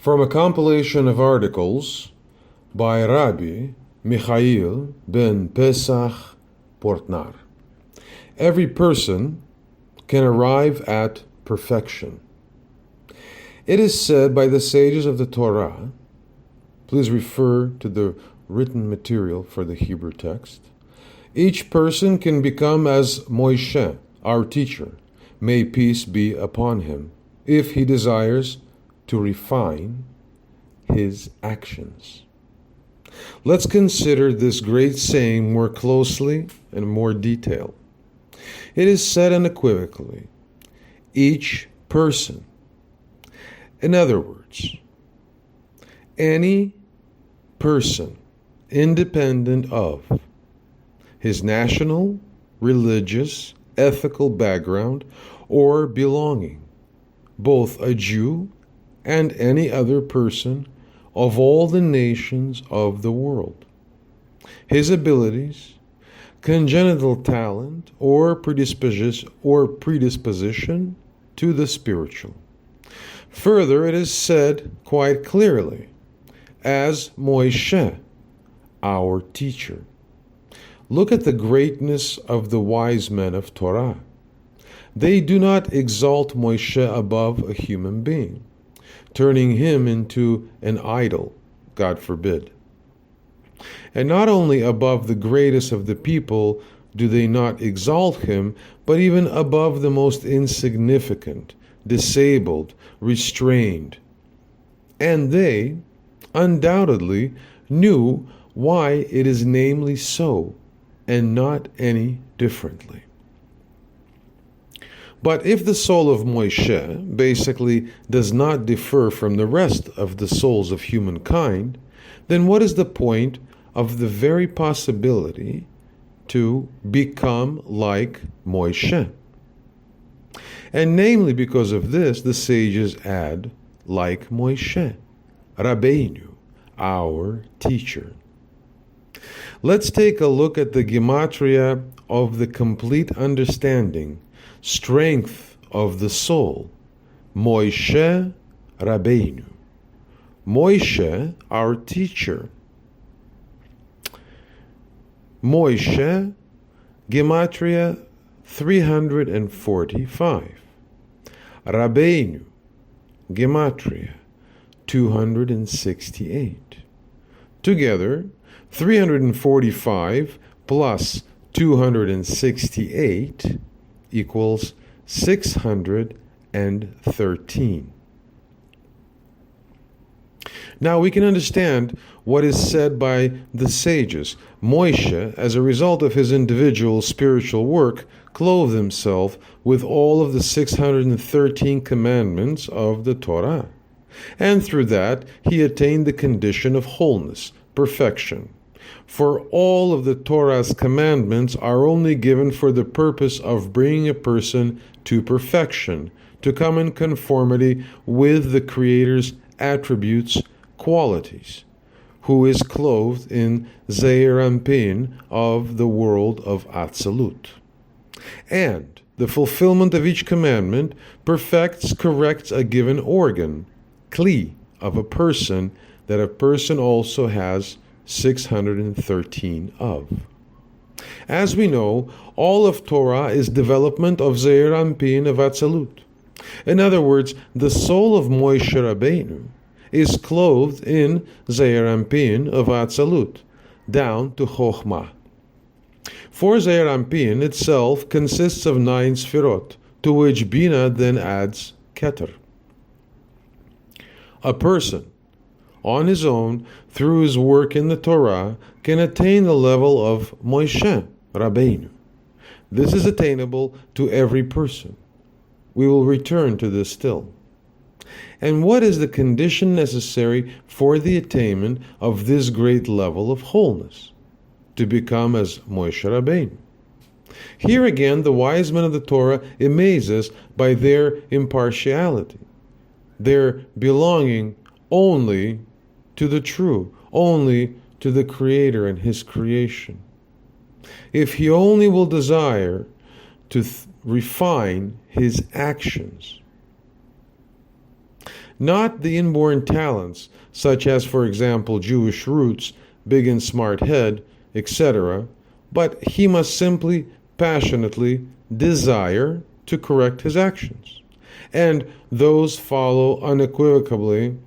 From a compilation of articles by Rabbi Michael-ben-Pesach, Portnaar. Every person can arrive at perfection. It is said by the sages of the Torah, please refer to the written material for the Hebrew text, each person can become as Moshe, our teacher, may peace be upon him, if he desires to refine his actions. Let's consider this great saying more closely and in more detail. It is said unequivocally, each person. In other words, any person, independent of his national, religious, ethical background, or belonging, both a Jew and any other person of all the nations of the world. His abilities, congenital talent, or predisposition to the spiritual. Further, it is said quite clearly, as Moshe, our teacher. Look at the greatness of the wise men of Torah. They do not exalt Moshe above a human being, turning him into an idol, God forbid. And not only above the greatest of the people do they not exalt him, but even above the most insignificant, disabled, restrained. And they undoubtedly knew why it is namely so, and not any differently. But if the soul of Moshe basically does not differ from the rest of the souls of humankind, then what is the point of the very possibility to become like Moshe? And namely because of this, the sages add, like Moshe, Rabbeinu, our teacher. Let's take a look at the gematria of the complete understanding, strength of the soul. Moshe Rabbeinu. Moshe, our teacher. Moshe, gematria 345. Rabbeinu, gematria 268. Together, 345 plus 268 equals 613. Now we can understand what is said by the sages. Moshe, as a result of his individual spiritual work, clothed himself with all of the 613 commandments of the Torah. And through that, he attained the condition of wholeness, perfection. For all of the Torah's commandments are only given for the purpose of bringing a person to perfection, to come in conformity with the Creator's attributes, qualities, who is clothed in Zeir Anpin of the world of Atzilut. And the fulfillment of each commandment corrects a given organ, kli, of a person, that a person also has 613 of. As we know, all of Torah is development of Zeir Anpin of Atzilut. In other words, the soul of Moshe Rabbeinu is clothed in Zeir Anpin of Atzilut, down to Chokhmah. For Zeir Anpin itself consists of 9 sfirot, to which Bina then adds Keter. A person, on his own, through his work in the Torah, can attain the level of Moshe Rabbeinu. This is attainable to every person. We will return to this still. And what is the condition necessary for the attainment of this great level of wholeness? To become as Moshe Rabbeinu. Here again, the wise men of the Torah amaze us by their impartiality, their belonging only to the true, only to the Creator and His creation. If he only will desire to refine his actions. not the inborn talents, such as, for example, Jewish roots, big and smart head, etc., but he must simply, passionately desire to correct his actions. And those follow unequivocally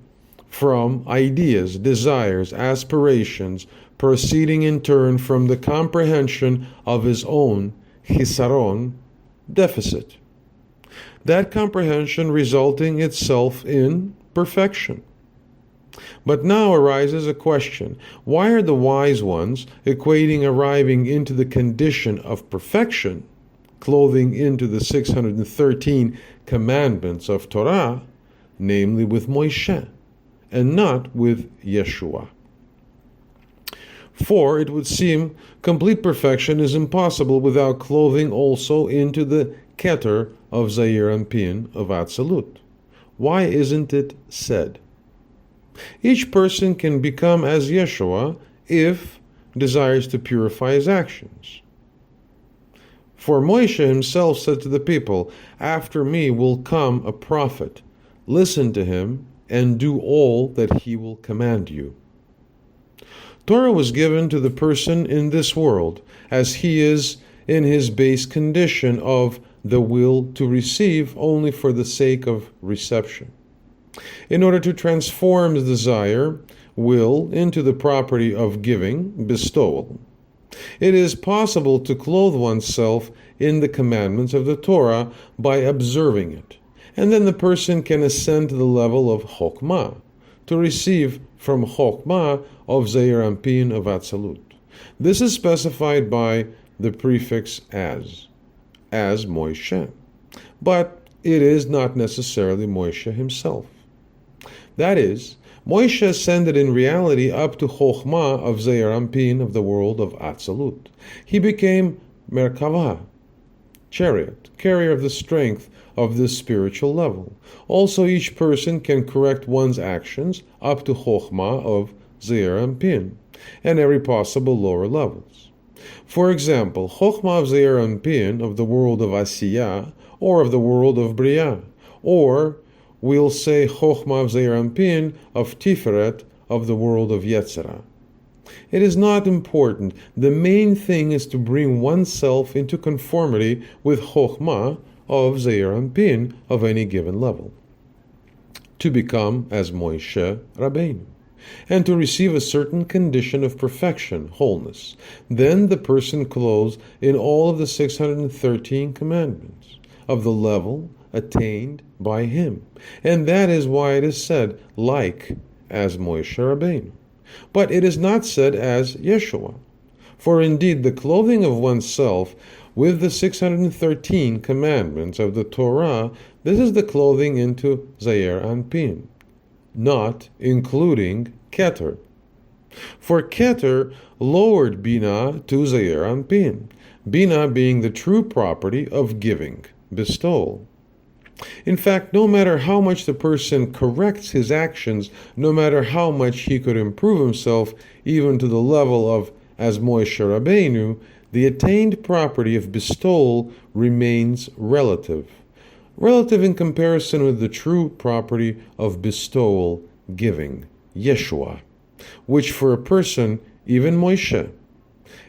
from ideas, desires, aspirations, proceeding in turn from the comprehension of his own chisaron, deficit. That comprehension resulting itself in perfection. But now arises a question. Why are the wise ones equating arriving into the condition of perfection, clothing into the 613 commandments of Torah, namely with Moshe, and not with Yeshua? For it would seem complete perfection is impossible without clothing also into the Keter of Zeir Anpin of Atzilut. Why isn't it said? Each person can become as Yeshua if desires to purify his actions. For Moshe himself said to the people, "After me will come a prophet. Listen to him and do all that he will command you." Torah was given to the person in this world, as he is in his base condition of the will to receive only for the sake of reception. In order to transform the desire, will, into the property of giving, bestowal, it is possible to clothe oneself in the commandments of the Torah by observing it, and then the person can ascend to the level of Chokmah, to receive from Chokmah of Zeir Anpin of Atzilut. This is specified by the prefix as Moshe. But it is not necessarily Moshe himself. That is, Moshe ascended in reality up to Chokhmah of Zeir Anpin of the world of Atzilut. He became Merkavah, chariot, carrier of the strength of this spiritual level. Also, each person can correct one's actions up to Chokhmah of Zeir Anpin and every possible lower levels. For example, Chokhmah of Zeir Anpin of the world of Asiyah or of the world of Briah, or we'll say Chokhmah of Zeir Anpin of Tiferet of the world of Yetzirah. It is not important. The main thing is to bring oneself into conformity with Chokhmah of Zeir Anpin of any given level, to become as Moshe Rabbeinu, and to receive a certain condition of perfection, wholeness. Then the person clothes in all of the 613 commandments of the level attained by him. And that is why it is said, like as Moshe Rabbeinu. But it is not said as Yeshua. For indeed, the clothing of oneself with the 613 commandments of the Torah, this is the clothing into Zeir Anpin, not including Keter. For Keter lowered Bina to Zeir Anpin, Bina being the true property of giving, bestowal. In fact, no matter how much the person corrects his actions, no matter how much he could improve himself, even to the level of as Moshe Rabbeinu, the attained property of bestowal remains relative. Relative in comparison with the true property of bestowal, giving, Yeshua, which for a person, even Moshe,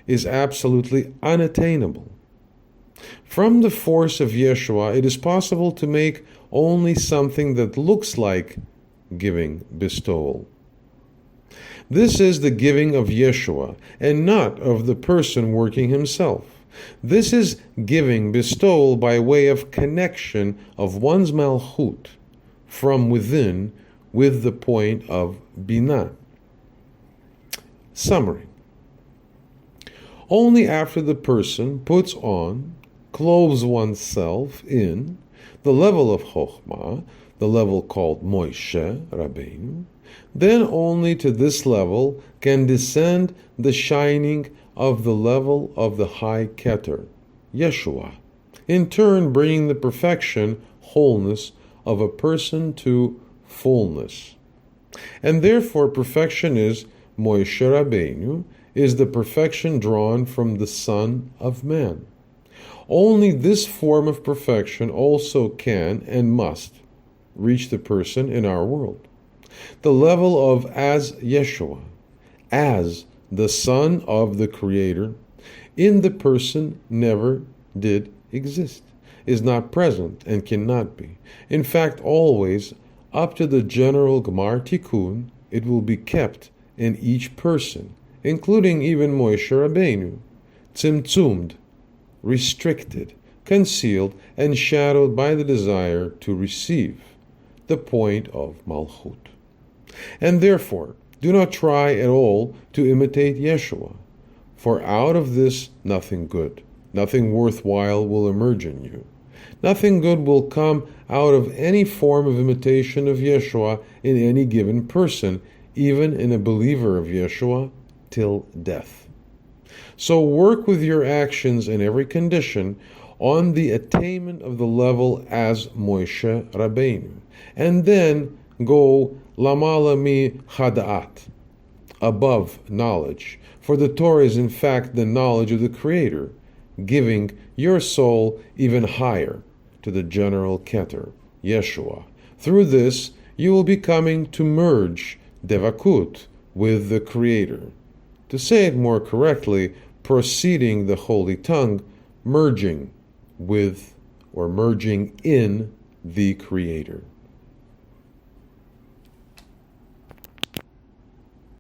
is absolutely unattainable. From the force of Yeshua, it is possible to make only something that looks like giving, bestowal. This is the giving of Yeshua, and not of the person working himself. This is giving, bestowal by way of connection of one's malchut from within with the point of Binah. Summary. Only after the person puts on, clothes oneself in, the level of Chokhmah, the level called Moshe Rabbeinu, then only to this level can descend the shining of the level of the high Keter, Yeshua, in turn bringing the perfection, wholeness of a person to fullness. And therefore perfection is Moshe Rabbeinu, is the perfection drawn from the Son of Man. Only this form of perfection also can and must reach the person in our world. The level of as Yeshua, as the Son of the Creator, in the person never did exist, is not present, and cannot be. In fact, always, up to the general Gemar Tikkun, it will be kept in each person, including even Moshe Rabbeinu, tzimtzumed, restricted, concealed, and shadowed by the desire to receive, the point of Malchut. And therefore, do not try at all to imitate Yeshua, for out of this nothing good, nothing worthwhile will emerge in you. Nothing good will come out of any form of imitation of Yeshua in any given person, even in a believer of Yeshua, till death. So work with your actions in every condition on the attainment of the level as Moshe Rabbeinu, and then go lamala mi chada'at, above knowledge, for the Torah is in fact the knowledge of the Creator, giving your soul even higher to the general Keter, Yeshua. Through this, you will be coming to merge devakut with the Creator. To say it more correctly, proceeding the holy tongue, merging with or merging in the Creator.